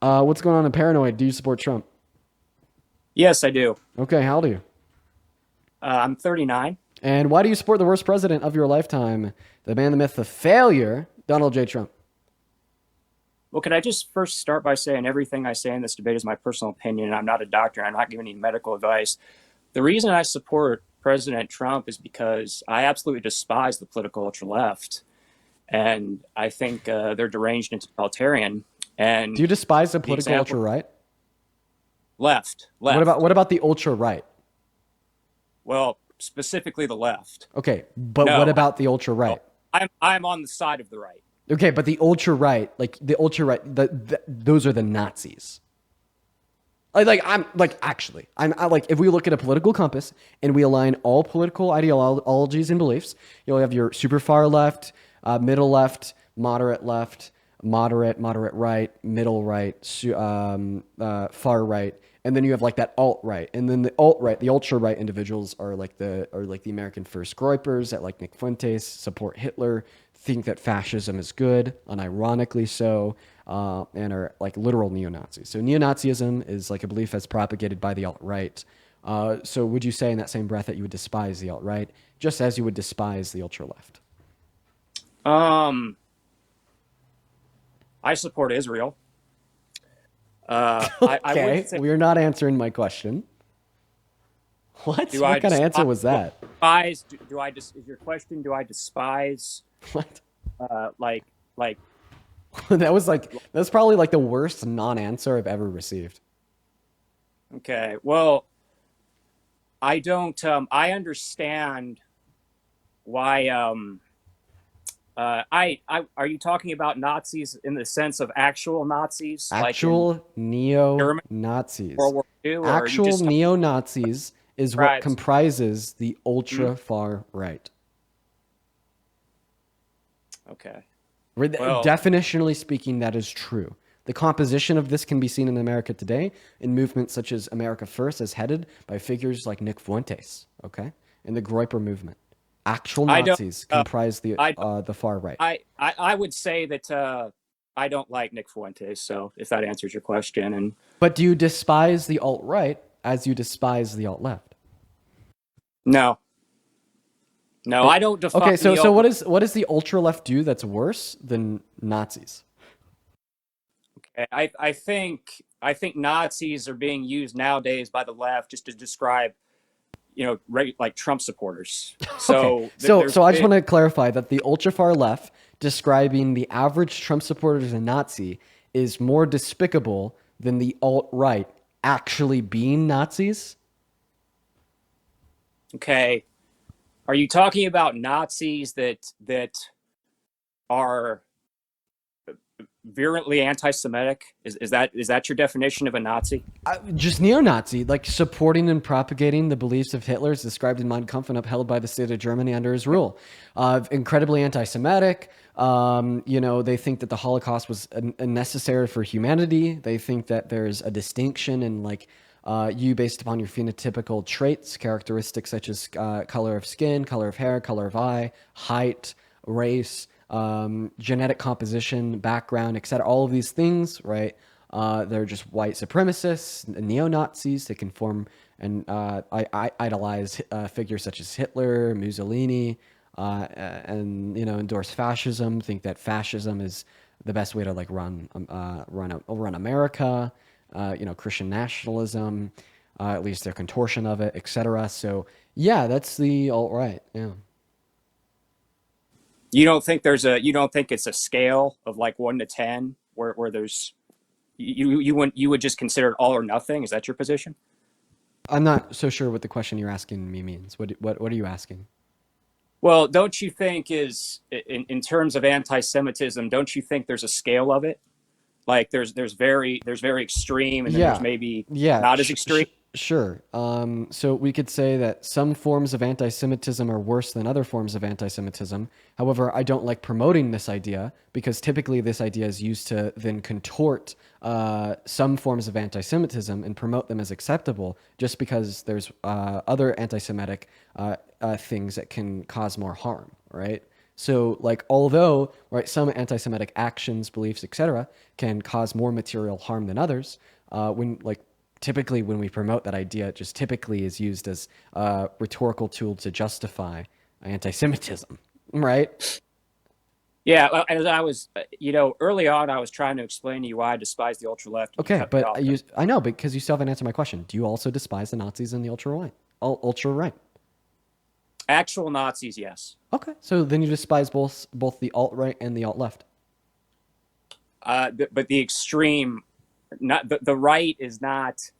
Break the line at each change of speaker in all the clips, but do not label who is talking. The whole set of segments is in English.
What's going on in Paranoid? Do you support Trump?
Yes, I do.
Okay, how old are you?
I'm 39.
And why do you support the worst president of your lifetime, the man, the myth, the failure, Donald J. Trump?
Well, could I just first start by saying everything I say in this debate is my personal opinion, and I'm not a doctor. I'm not giving any medical advice. The reason I support President Trump is because I absolutely despise the political ultra left, and I think they're deranged and totalitarian.
Do
And
you despise the
the
political
example
ultra right?
left.
What about the ultra right?
Well, specifically the left.
Okay, but what
No,
about the ultra
no,
right?
I'm on the side of the right.
Okay, but the ultra right, like the ultra right, those are the Nazis. I'm like actually, I like if we look at a political compass and we align all political ideologies and beliefs, you'll have your super far left, middle left, moderate right, middle right, far right, and then you have like that alt right, and then the alt right, the ultra right individuals are like the American First Groypers that like Nick Fuentes support Hitler, think that fascism is good, unironically so, and are like literal neo Nazis. So neo Nazism is like a belief that's propagated by the alt right. So would you say in that same breath that you would despise the alt right, just as you would despise the ultra left?
Um, I support Israel. I
Okay,
wouldn't say
we're not answering my question. What?
do I
What kind of answer
despise.
was
Well,
that?
despise. Do I just? Is your question? Do I despise?
What?
Like like.
That was like that's probably like the worst non-answer I've ever received.
Okay. Well, I don't. I understand why. I. Are you talking about Nazis in the sense of actual Nazis, like in
Actual neo
Germany,
Nazis.
World War II, or are you
Actual
just talking
neo Nazis is what
tribes?
comprises the
Hmm?
ultra far right.
Okay. Well,
Definitionally speaking, that is true. The composition of this can be seen in America today in movements such as America First, as headed by figures like Nick Fuentes, okay, and the Groyper movement. Actual
I don't.
Nazis
Uh,
comprise
I don't.
the far right.
I would say that I don't like Nick Fuentes. So if that answers your question, and
But do you despise the alt right as you despise the alt left?
no, no, I don't define
Okay,
the
so
alt.
what does the ultra left do that's worse than Nazis?
I think Nazis are being used nowadays by the left just to describe like Trump supporters.
Okay,
So there's
so I just
been
want to clarify that the ultra far left describing the average Trump supporter as a Nazi is more despicable than the alt right actually being Nazis.
okay. Are you talking about Nazis that are virulently anti-Semitic? Is that your definition of a Nazi?
Just neo-Nazi, like supporting and propagating the beliefs of Hitler as described in Mein Kampf and upheld by the state of Germany under his rule. Incredibly anti-Semitic. They think that the Holocaust was necessary for humanity. They think that there's a distinction in like you based upon your phenotypical traits, characteristics such as color of skin, color of hair, color of eye, height, race, genetic composition, background, etc. All of these things, right? They're just white supremacists, neo Nazis. They can form and idolize figures such as Hitler, Mussolini, and endorse fascism. Think that fascism is the best way to like run America. Christian nationalism, at least their contortion of it, etc. So yeah, that's the alt right. Yeah.
You don't think it's a scale of like 1 to 10 where there's you would just consider it all or nothing? Is that your position?
I'm not so sure what the question you're asking me means. What are you asking?
Well, don't you think is in terms of anti-Semitism, don't you think there's a scale of it? Like there's very extreme, and then there's
Yeah,
maybe
yeah,
not as extreme.
sure. So we could say that some forms of anti-Semitism are worse than other forms of anti-Semitism. However, I don't like promoting this idea because typically this idea is used to then contort some forms of anti-Semitism and promote them as acceptable, just because there's other anti-Semitic things that can cause more harm, right? So, like, although, right, some anti-Semitic actions, beliefs, etc., can cause more material harm than others, typically when we promote that idea, it just typically is used as a rhetorical tool to justify anti-Semitism, right?
Yeah, well, as I was, early on, I was trying to explain to you why I despise the ultra left, and you
Okay,
cut me
but
off.
I know because you still haven't answered my question. Do you also despise the Nazis and the ultra right? Ultra right.
Actual Nazis, yes.
Okay, so then you despise both the alt right and the alt left.
But the extreme, not the right is not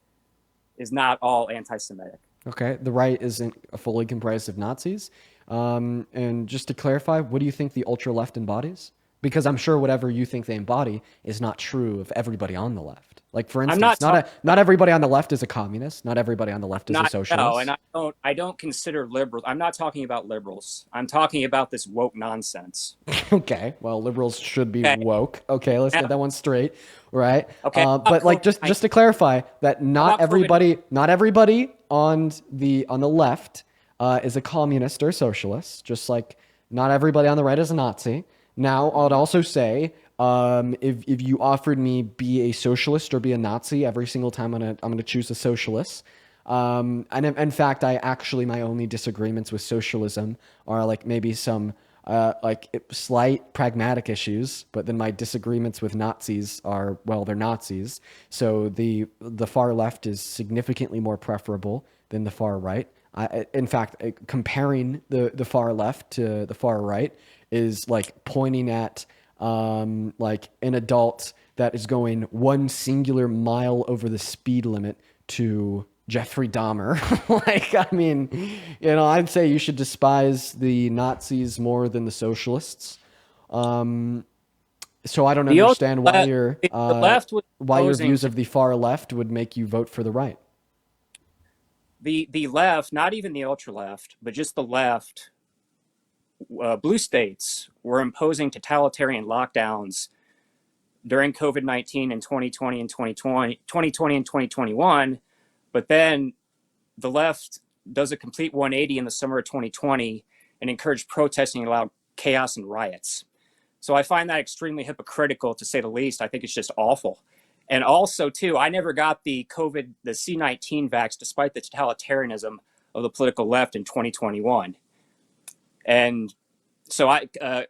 all anti-Semitic.
Okay, the right isn't fully comprised of Nazis. And just to clarify, what do you think the ultra left embodies? Because I'm sure whatever you think they embody is not true of everybody on the left. Like, for
I'm
instance,
not talking
not everybody on the left is a communist. Not everybody on the left is a
not no,
socialist.
and I don't consider liberals. I'm not talking about liberals. I'm talking about this woke nonsense.
Okay, well, liberals should be
Okay,
woke. Okay, let's get
now,
that one straight, right?
okay.
But like, just to clarify, that
How about COVID?
not everybody on the left is a communist or a socialist. Just like not everybody on the right is a Nazi. Now, I'd also say, if you offered me be a socialist or be a Nazi every single time, I'm gonna choose a socialist. And in fact, my only disagreements with socialism are like maybe some slight pragmatic issues, but then my disagreements with Nazis are, well, they're Nazis. So the far left is significantly more preferable than the far right. In fact, comparing the far left to the far right is like pointing at like an adult that is going one singular mile over the speed limit to Jeffrey Dahmer. Like, I mean, I'd say you should despise the Nazis more than the socialists. So I don't
The ultra
understand
left, the left was
why your
opposing
views
to
of the far left would make you vote for the right.
the left, not even the ultra left, but just the left. Blue states were imposing totalitarian lockdowns during COVID-19 in 2020 and 2020 and 2021. But then the left does a complete 180 in the summer of 2020 and encouraged protesting and allowed chaos and riots. So I find that extremely hypocritical, to say the least. I think it's just awful. And also, too, I never got the C-19 vax, despite the totalitarianism of the political left in 2021. And so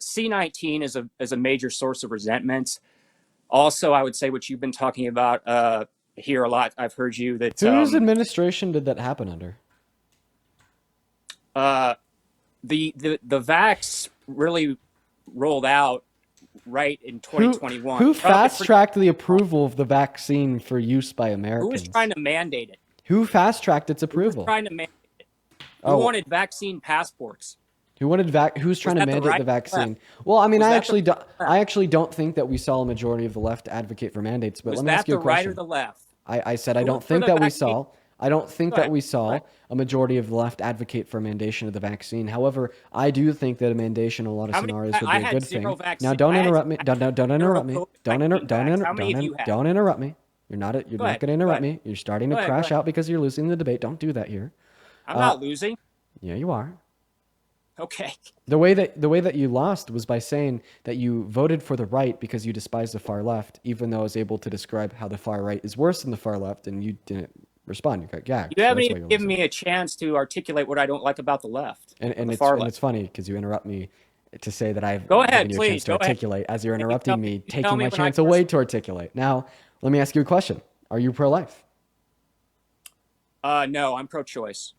C-19 is a major source of resentment. Also, I would say what you've been talking about here a lot. I've heard you that
Whose administration did that happen under?
The vax really rolled out right in 2021.
Who fast-tracked the approval of the vaccine for use by Americans?
Who was trying to mandate it?
Who fast-tracked its approval?
Who was trying to mandate it? Who wanted vaccine passports?
Who's trying to mandate the vaccine? Well, I mean, I actually don't think that we saw a majority of the left advocate for mandates. But let me ask you a question.
Was that the right or the left?
I said I don't think that we saw. I don't think that we saw a majority of the left advocate for mandation of the vaccine. However, I do think that a mandation in a lot of scenarios would be a good thing. Now, don't interrupt me. Don't interrupt me. Don't interrupt me. You're not going to interrupt me. You're starting to crash out because you're losing the debate. Don't do that here.
I'm not losing.
Yeah, you are.
Okay.
The way that you lost was by saying that you voted for the right because you despise the far left, even though I was able to describe how the far right is worse than the far left, and you didn't respond. You got gagged.
You haven't even given me a chance to articulate what I don't like about the left.
And it's funny because you interrupt me to say that I've
given
you
a
chance to articulate as you're interrupting me, taking my chance away to articulate. Now, let me ask you a question. Are you pro-life?
No, I'm pro-choice.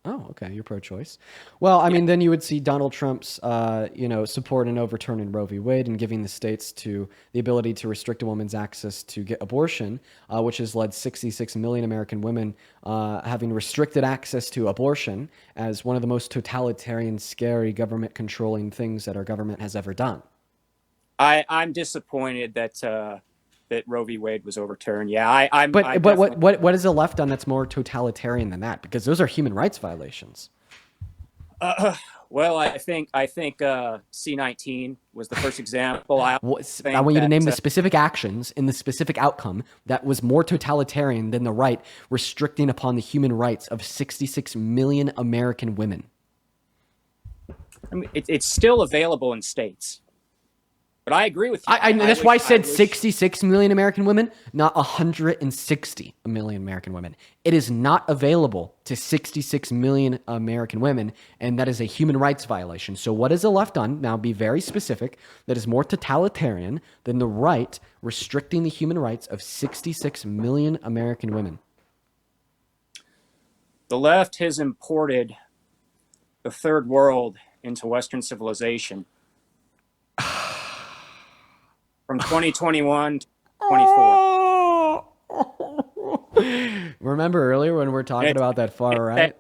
Oh, okay. You're pro-choice. Well, I mean, then you would see Donald Trump's, support and overturning Roe v. Wade and giving the states the ability to restrict a woman's access to get abortion, which has led 66 million American women having restricted access to abortion as one of the most totalitarian, scary, government-controlling things that our government has ever done.
I'm disappointed that Roe v. Wade was overturned. Yeah,
But what is the left done that's more totalitarian than that? Because those are human rights violations.
Well, I think C-19 was the first example. I
want you to name the specific actions and the specific outcome that was more totalitarian than the right restricting upon the human rights of 66 million American women.
I mean, it's still available in states. But I agree with you.
That's why I said 66 million American women, not 160 million American women. It is not available to 66 million American women, and that is a human rights violation. So what is the left done? Now be very specific. That is more totalitarian than the right restricting the human rights of 66 million American women.
The left has imported the third world into Western civilization. From 2021 to 24.
Remember earlier when we were talking about that far right?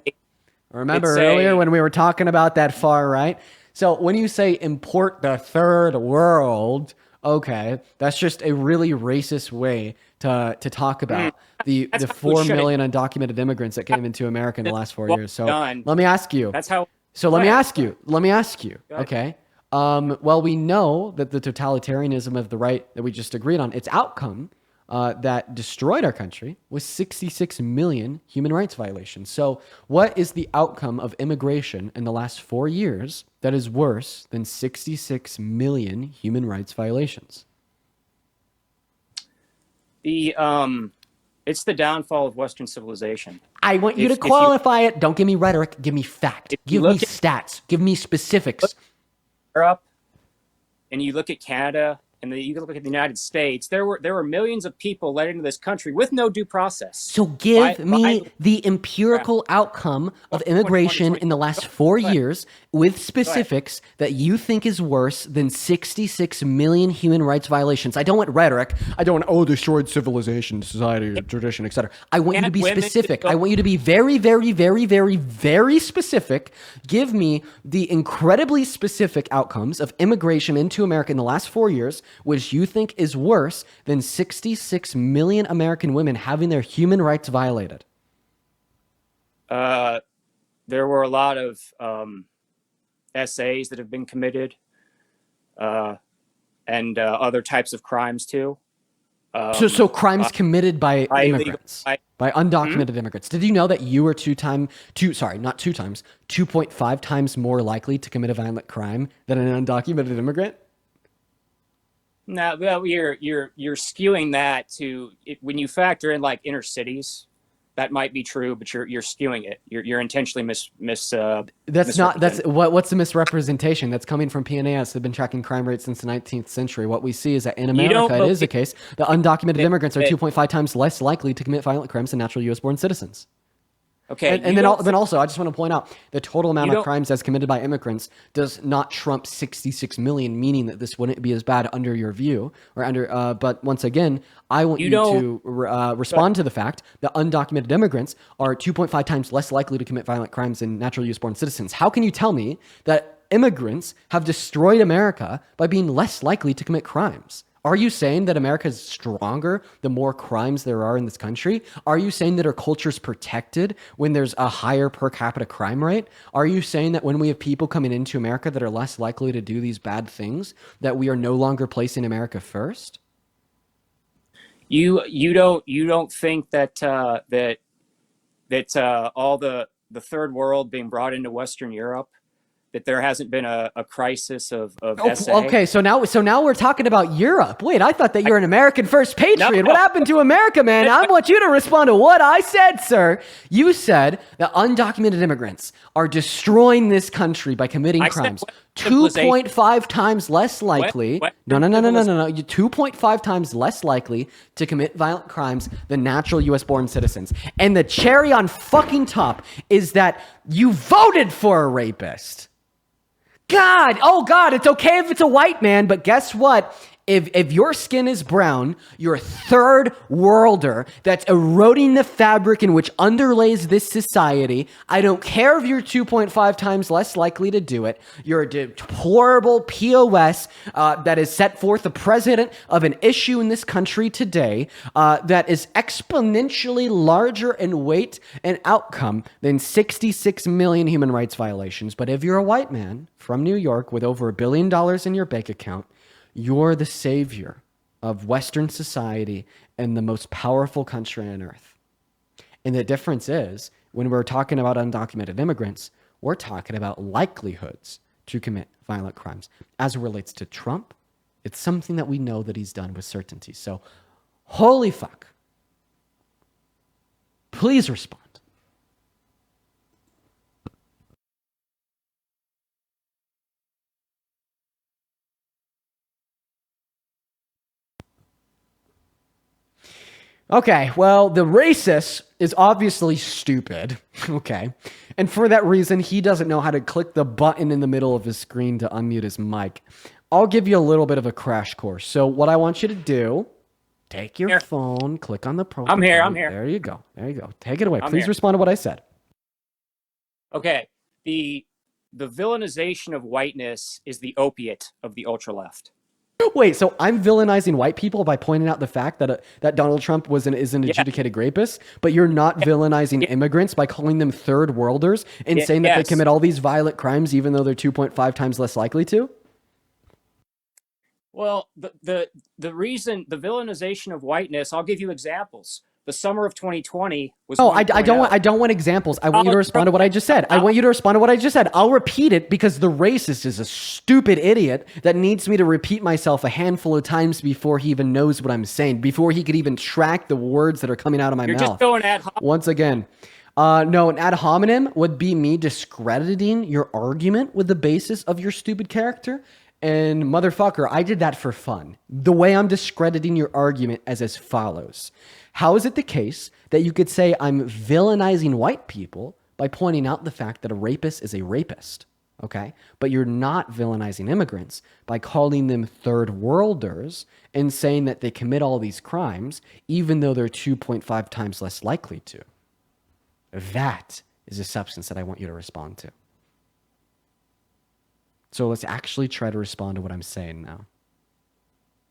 Remember
It's
earlier
a-
when we were talking about that far right? So when you say import the third world, okay, that's just a really racist way to talk about the
That's how
4
we should.
million undocumented immigrants that came into America in the last 4
Well
years. So
done.
let me ask you.
That's how.
So let
Go
me
ahead.
ask you. Let me ask you.
Go ahead.
Okay. Well, we know that the totalitarianism of the right that we just agreed on, its outcome that destroyed our country was 66 million human rights violations. So what is the outcome of immigration in the last 4 years that is worse than 66 million human rights violations?
It's the downfall of Western civilization.
I want you
If-
to
if you-
qualify it. Don't give me rhetoric. Give me fact.
If you
Give me
look at-
stats. Give me specifics.
Europe, and you look at Canada, and you look at the United States, there were millions of people let into this country with no due process.
So give
By-
me
by-
the empirical outcome of immigration in the last 4 years with specifics that you think is worse than 66 million human rights violations. I don't want rhetoric. I don't want, destroyed civilization, society, tradition, etc. I want you to be
Women
specific.
go-
I want you to be very, very, very, very, very specific. Give me the incredibly specific outcomes of immigration into America in the last 4 years, which you think is worse than 66 million American women having their human rights violated.
There were a lot of essays that have been committed, and other types of crimes too.
So crimes committed by
by illegal-
immigrants,
by-
by undocumented immigrants. Did you know that you were 2.5 times more likely to commit a violent crime than an undocumented immigrant?
No, well, you're skewing that to when you factor in like inner cities. That might be true, but you're skewing it. You're intentionally
That's not. That's
misrepresenting.
what's the misrepresentation that's coming from PNAS. They've been tracking crime rates since the 19th century. What we see is that in America, it is the case that undocumented immigrants are 2.5 times less likely to commit violent crimes than natural U.S.-born citizens.
Okay,
And then also, I just want to point out the total amount
You
of
don't-
crimes as committed by immigrants does not trump 66 million, meaning that this wouldn't be as bad under your view or under. But once again, I want you to respond to the fact that undocumented immigrants are 2.5 times less likely to commit violent crimes than natural U.S.-born citizens. How can you tell me that immigrants have destroyed America by being less likely to commit crimes? Are you saying that America is stronger the more crimes there are in this country? Are you saying that our culture is protected when there's a higher per capita crime rate? Are you saying that when we have people coming into America that are less likely to do these bad things, that we are no longer placing America first?
You don't think that all the third world being brought into Western Europe, that there hasn't been a crisis of SA?
Okay, so now we're talking about Europe. Wait, I thought that you're an American first patriot.
No.
What happened to America, man? I want you to respond to what I said, sir. You said that undocumented immigrants are destroying this country by committing
I said
crimes.
civilization.
2.5 times less likely.
What?
No. You're 2.5 times less likely to commit violent crimes than natural U.S.-born citizens. And the cherry on fucking top is that you voted for a rapist. God, it's okay if it's a white man, but guess what? If your skin is brown, you're a third worlder that's eroding the fabric in which underlays this society. I don't care if you're 2.5 times less likely to do it. You're a deplorable POS that has set forth the president of an issue in this country today that is exponentially larger in weight and outcome than 66 million human rights violations. But if you're a white man from New York with over $1 billion in your bank account, you're the savior of Western society and the most powerful country on earth. And the difference is, when we're talking about undocumented immigrants, we're talking about likelihoods, to commit violent crimes. As it relates to Trump, it's something that we know that he's done with certainty. So, holy fuck. Please respond. Okay, well, the racist is obviously stupid. Okay. And for that reason, he doesn't know how to click the button in the middle of his screen to unmute his mic. I'll give you a little bit of a crash course. So, what I want you to do, take your phone, click on the profile.
I'm here.
There you go. Take it away. Please
here.
respond to what I said.
Okay. The villainization of whiteness is the opiate of the ultra left.
Wait, so I'm villainizing white people by pointing out the fact that that Donald Trump is an adjudicated rapist, but you're not villainizing immigrants by calling them third worlders and saying that they commit all these violent crimes even though they're 2.5 times less likely to?
Well, the reason, the villainization of whiteness, I'll give you examples. The summer of 2020 was.
Oh, I don't want examples. I want you to respond to what I just said. I'll repeat it because the racist is a stupid idiot that needs me to repeat myself a handful of times before he even knows what I'm saying, before he could even track the words that are coming out of my mouth.
You're just going ad hominem.
Once again. No, an ad hominem would be me discrediting your argument with the basis of your stupid character. And motherfucker, I did that for fun. The way I'm discrediting your argument is as follows. How is it the case that you could say I'm villainizing white people by pointing out the fact that a rapist is a rapist, okay? But you're not villainizing immigrants by calling them third worlders and saying that they commit all these crimes even though they're 2.5 times less likely to. That is a substance that I want you to respond to. So let's actually try to respond to what I'm saying now.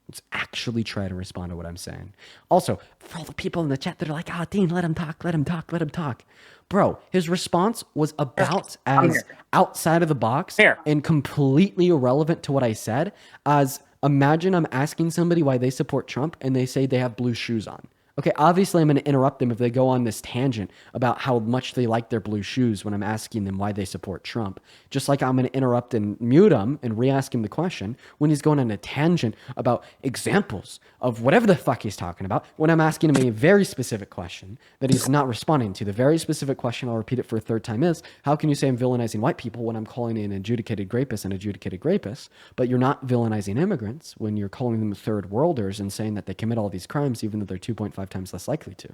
Let's actually try to respond to what I'm saying. Also, for all the people in the chat that are like, oh, Dean, let him talk. Bro, his response was about as outside of the box and completely irrelevant to what I said as imagine I'm asking somebody why they support Trump and they say they have blue shoes on. Okay, obviously I'm going to interrupt them if they go on this tangent about how much they like their blue shoes when I'm asking them why they support Trump. Just like I'm going to interrupt and mute him and re-ask him the question when he's going on a tangent about examples of whatever the fuck he's talking about when I'm asking him a very specific question that he's not responding to. The very specific question, I'll repeat it for a third time, is how can you say I'm villainizing white people when I'm calling an adjudicated rapist an adjudicated rapist, but you're not villainizing immigrants when you're calling them third worlders and saying that they commit all these crimes even though they're 2.5 times less likely to?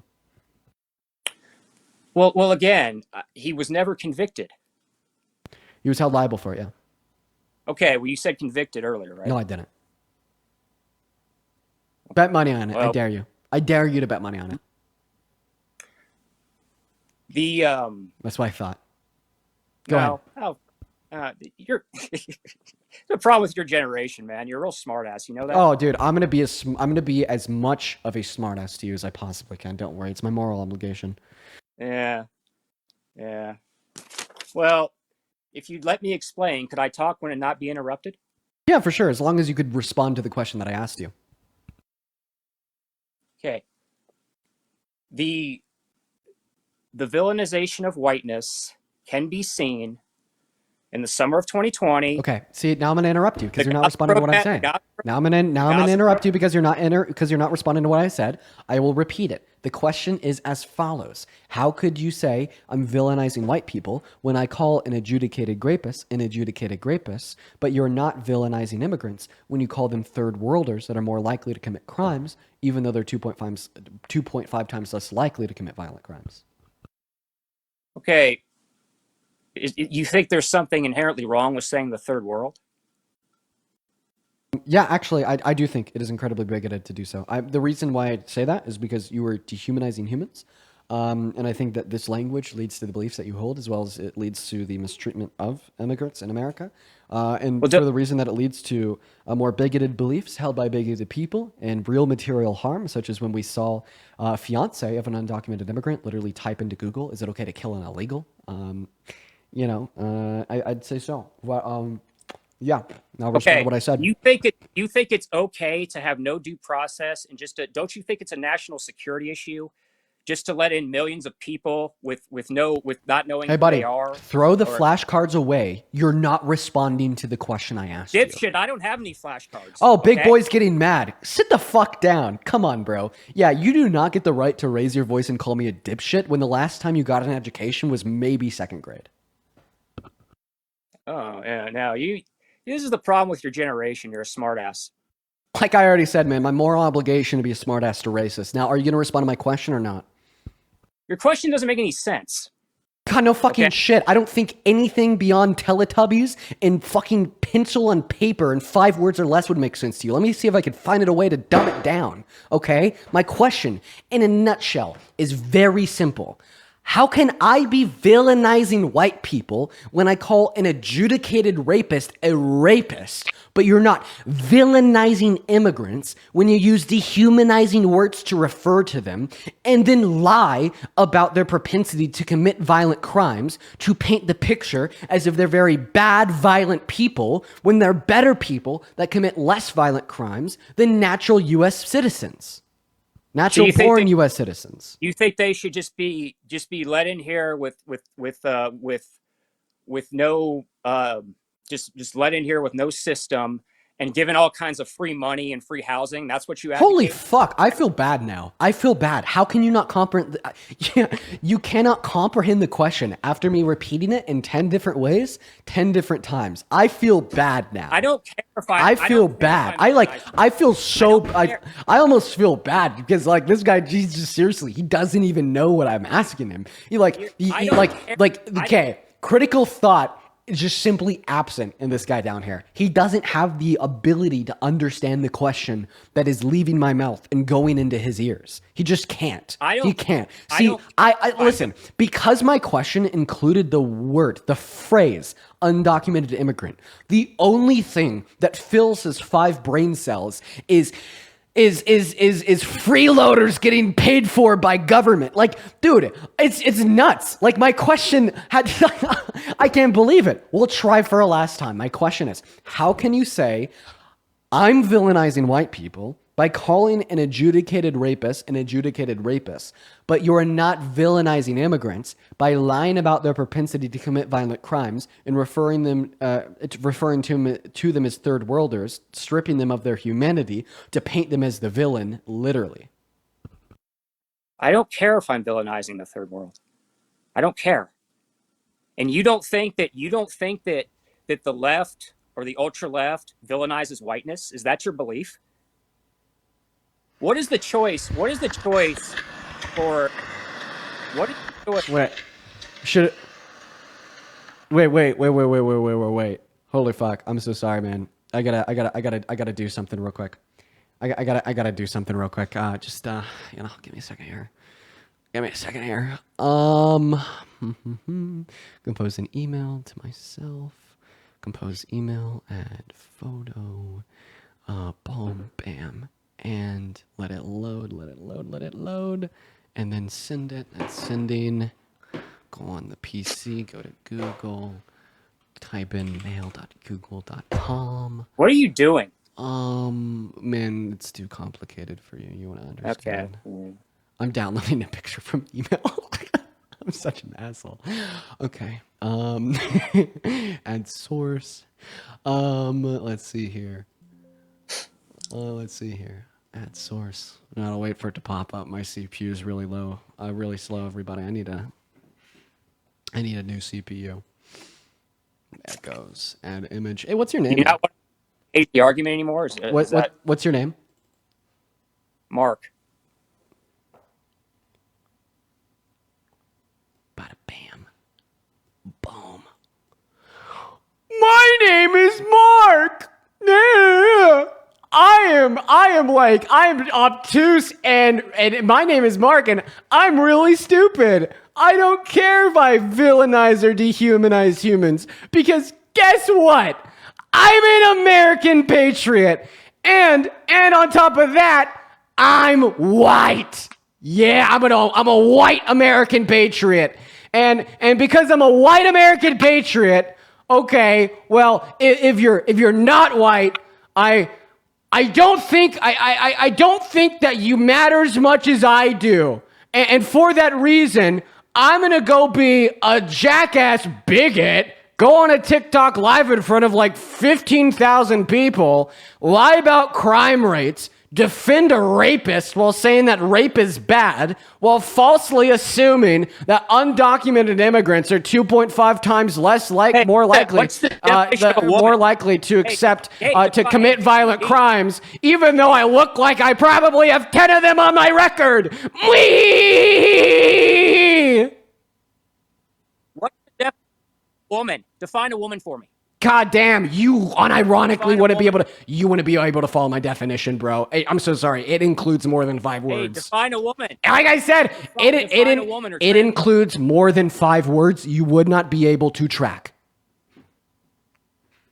Well, again, he was never convicted.
He was held liable for it, yeah.
Okay, well, you said convicted earlier, right?
No, I didn't. Bet money on it. Well, I dare you. I dare you to bet money on it.
That's
what I thought. Go ahead.
You're the problem with your generation, man. You're a real smartass. You know that?
Oh, dude, I'm gonna be as much of a smartass to you as I possibly can. Don't worry, it's my moral obligation.
Yeah. Well, if you'd let me explain, could I talk when and not be interrupted?
Yeah, for sure. As long as you could respond to the question that I asked you.
Okay. The villainization of whiteness can be seen in the summer of 2020.
Okay. See, now I'm going to interrupt you because you're not responding to what I'm saying. Now I'm going to interrupt you because you're not responding to what I said. I will repeat it. The question is as follows. How could you say I'm villainizing white people when I call an adjudicated rapist, but you're not villainizing immigrants when you call them third worlders that are more likely to commit crimes, even though they're 2.5 times less likely to commit violent crimes?
Okay. You think there's something inherently wrong with saying the third world?
Yeah, actually, I do think it is incredibly bigoted to do so. The reason why I say that is because you are dehumanizing humans. And I think that this language leads to the beliefs that you hold, as well as it leads to the mistreatment of immigrants in America. And for the reason that it leads to more bigoted beliefs held by bigoted people and real material harm, such as when we saw a fiance of an undocumented immigrant literally type into Google, is it okay to kill an illegal? I'd say so. Well, yeah. Now respond to what I said.
You think it's okay to have no due process and don't you think it's a national security issue just to let in millions of people with not knowing
Hey,
who
buddy,
they are?
throw the flashcards away. You're not responding to the question I asked you.
Dipshit, I don't have any flashcards.
Oh, big
okay?
boy's getting mad. Sit the fuck down. Come on, bro. Yeah, you do not get the right to raise your voice and call me a dipshit when the last time you got an education was maybe second grade.
Oh, yeah. Now, this is the problem with your generation. You're a smartass.
Like I already said, man, my moral obligation to be a smartass to racist. Now, are you going to respond to my question or not?
Your question doesn't make any sense.
God, no fucking shit. I don't think anything beyond Teletubbies and fucking pencil on paper and 5 words or less would make sense to you. Let me see if I can find a way to dumb it down, okay? My question, in a nutshell, is very simple. How can I be villainizing white people when I call an adjudicated rapist a rapist, but you're not villainizing immigrants when you use dehumanizing words to refer to them and then lie about their propensity to commit violent crimes to paint the picture as if they're very bad, violent people when they're better people that commit less violent crimes than natural U.S. citizens? Natural born U.S. citizens.
You think they should just be let in here with no just let in here with no system and given all kinds of free money and free housing? That's what you advocate?
Holy fuck, I feel bad now. I feel bad. How can you not comprehend? You cannot comprehend the question after me repeating it in 10 different ways, 10 different times. I feel bad now.
I don't care if
I feel bad. I feel so, I almost feel bad because like this guy, Jesus, seriously, he doesn't even know what I'm asking him. Okay, critical thought is just simply absent in this guy down here. He doesn't have the ability to understand the question that is leaving my mouth and going into his ears. He just can't. He can't. See, listen, because my question included the phrase undocumented immigrant, the only thing that fills his 5 brain cells is freeloaders getting paid for by government. Like, dude, it's nuts. Like, my question had, I can't believe it. We'll try for a last time. My question is, how can you say I'm villainizing white people by calling an adjudicated rapist, but you're not villainizing immigrants by lying about their propensity to commit violent crimes and referring to them as third worlders, stripping them of their humanity to paint them as the villain, literally?
I don't care if I'm villainizing the third world. I don't care. And you don't think that the left or the ultra left villainizes whiteness? Is that your belief? What is the choice? What is the choice for? What is the choice?
Wait. Holy fuck! I'm so sorry, man. I gotta do something real quick. I gotta do something real quick. Give me a second here. Compose an email to myself. Compose email, add photo. Boom, bam. And let it load, and then send it. That's sending. Go on the PC, go to Google, type in mail.google.com.
What are you doing?
Man, it's too complicated for you. You want to understand?
Okay.
I'm downloading a picture from email. I'm such an asshole. Okay. Add source. Let's see here. Add source. I gotta wait for it to pop up. My CPU is really low. Really slow, everybody. I need a new CPU. There it goes. Add image. Hey, what's your name?
You not want to hate the argument anymore?
What's your name?
Mark.
Bada bam. Boom. My name is Mark. I'm obtuse and my name is Mark and I'm really stupid. I don't care if I villainize or dehumanize humans because guess what? I'm an American patriot and on top of that, I'm white. Yeah, I'm a white American patriot. And because I'm a white American patriot, okay, well, if you're not white, I don't think that you matter as much as I do. And for that reason, I'm going to go be a jackass bigot, go on a TikTok live in front of like 15,000 people, lie about crime rates, defend a rapist while saying that rape is bad, while falsely assuming that undocumented immigrants are 2.5 times more likely to accept to commit violent crimes, even though I look like I probably have 10 of them on my record. Whee!
What's the definition of woman? Define a woman for me.
God damn, you unironically wouldn't be able to. You wouldn't be able to follow my definition, bro. Hey, I'm so sorry. It includes more than 5 words.
Hey, define a woman.
Like I said, it includes more than 5 words. You would not be able to track.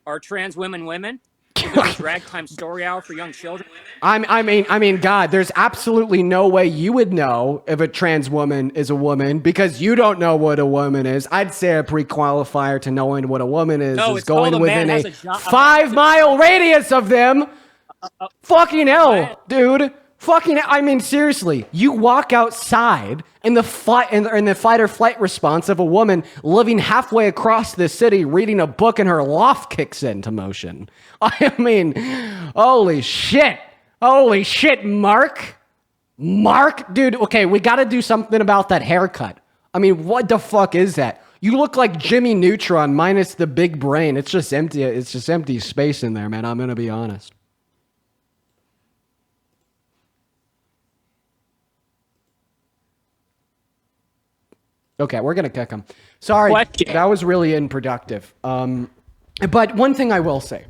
Are trans women women? Is it a drag time story hour for young children?
I mean, God, there's absolutely no way you would know if a trans woman is a woman because you don't know what a woman is. I'd say a pre-qualifier to knowing what a woman is going within a 5-mile radius of them. Fucking hell, dude. Fucking, I mean, seriously, you walk outside and the fight or flight response of a woman living halfway across the city reading a book and her loft kicks into motion. I mean, holy shit, Mark, dude. Okay, we got to do something about that haircut. I mean, what the fuck is that? You look like Jimmy Neutron minus the big brain. It's just empty. It's just empty space in there, man. I'm gonna be honest. Okay, we're gonna kick him. Sorry, that was really unproductive. But one thing I will say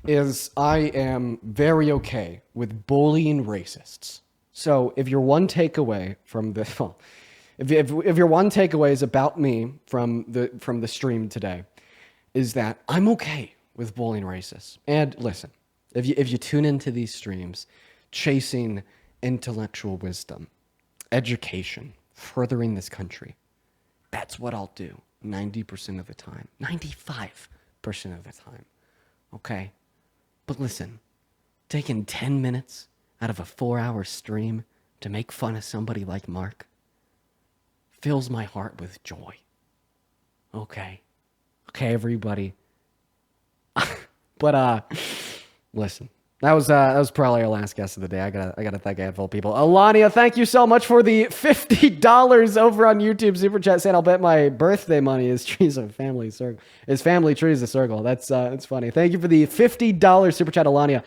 is I am very okay with bullying racists. So if your one takeaway from the, if your one takeaway is about me from the stream today, is that I'm okay with bullying racists. And listen, if you tune into these streams, chasing intellectual wisdom, education, furthering this country, that's what I'll do 90% of the time, 95% of the time, okay? But listen, taking 10 minutes out of a 4-hour stream to make fun of somebody like Mark fills my heart with joy, okay? Okay, everybody. But, listen. That was probably our last guest of the day. I gotta thank a handful of people. Alania, thank you so much for the $50 over on YouTube super chat saying I'll bet my birthday money is trees of family circle. Is family trees a circle? That's funny. Thank you for the $50 super chat, Alania.